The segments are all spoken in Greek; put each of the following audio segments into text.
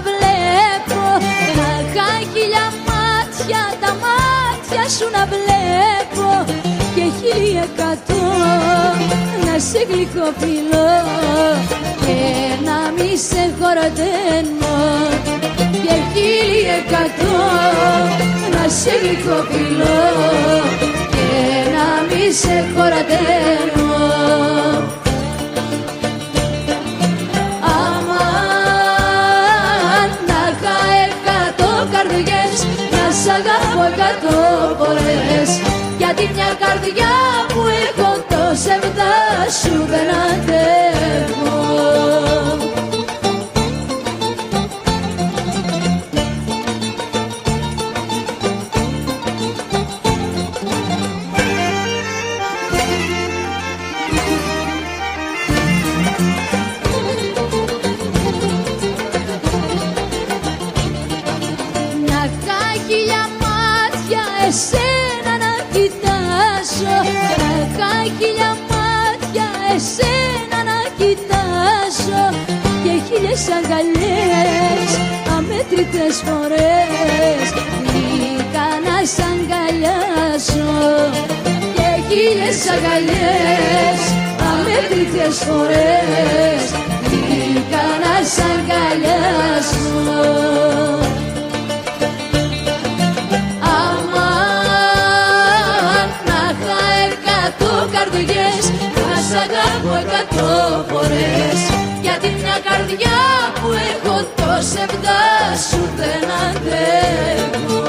βλέπω, να είχα χίλια μάτια, τα μάτια σου να βλέπω και 1100 να σε γλυκοφιλώ και να μη σε χορταίνω και 1100 να σε γλυκοφιλώ και να μη σε χορταίνω. Να σ' αγαπώ 100 φορές, γιατί μια καρδιά που έχω τόσα εβδά σου δεν αντέχω. Εσένα να κοιτάσω, να είχα χίλια μάτια, εσένα να κοιτάσω και 1000 αγκαλιές, αμέτρητες φορές βρήκα να σ' αγκαλιάσω και 1000 αγκαλιές, αμέτρητες φορές βρήκα να σ' αγκαλιάσω. Καρδιές, να σ' αγαπώ 100 φορές, γιατί μια καρδιά που έχω τόσα εβδά σου δεν αντέχω.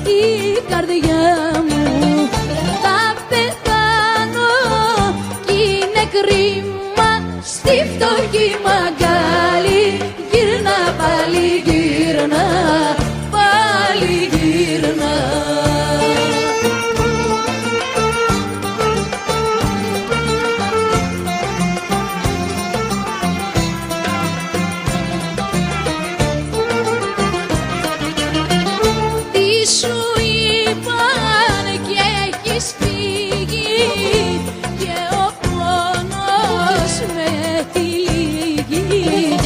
Η καρδιά μου θα πεθάνω κι είναι κρίμα στη φτωχή μαγκάλι. Γύρνα πάλι, γύρνα πάλι, γύρνα. Σου είπαν και έχεις φύγει και ο πόνος με τυλίγει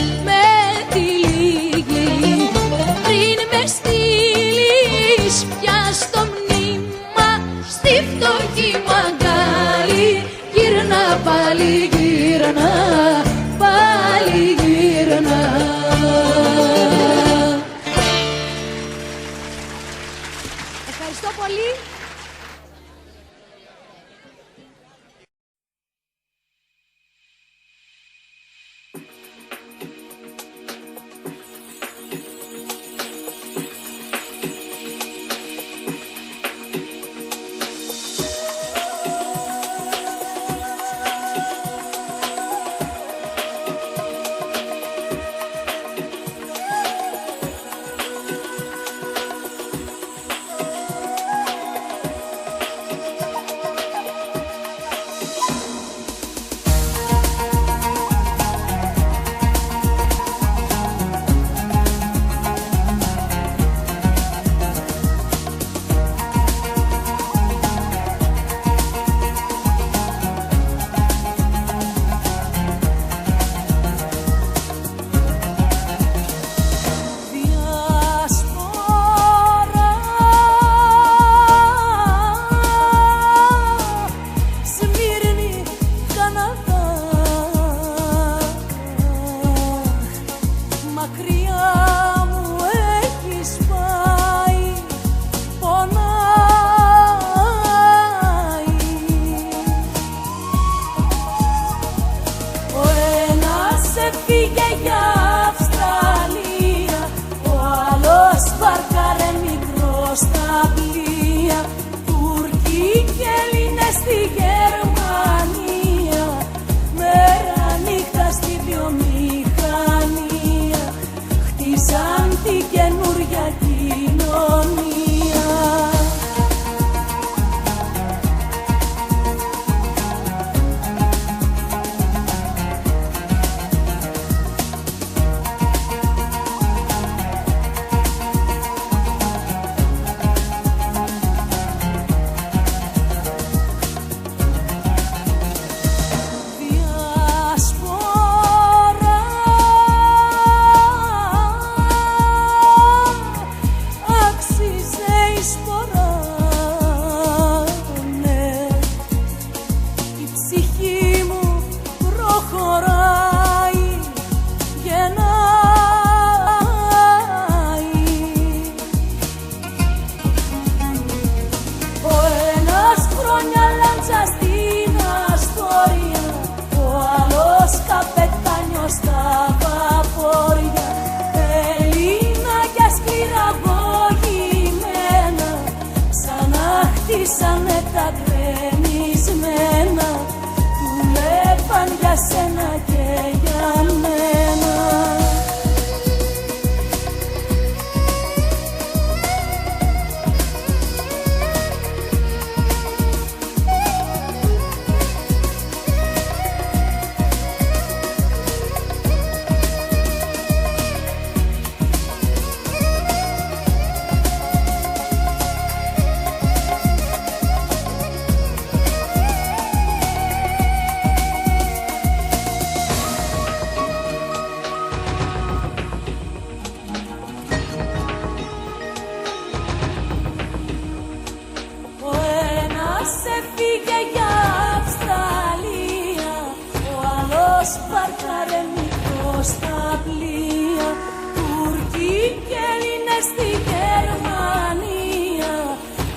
αρεμικό στα πλοία, Τούρκοι και Έλληνες στη Γερμανία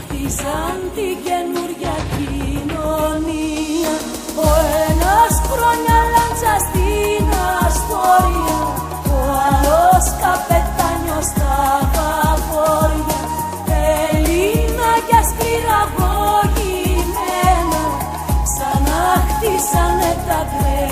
χτίζαν την καινούρια κοινωνία. Ο ένας χρόνια λάντσα στην Αστόρια, ο άλλος καπετάνιος στα βαπόρια. Έλληνα κι ασπυραγωγημένα, σαν να χτίσανε τα κρέα.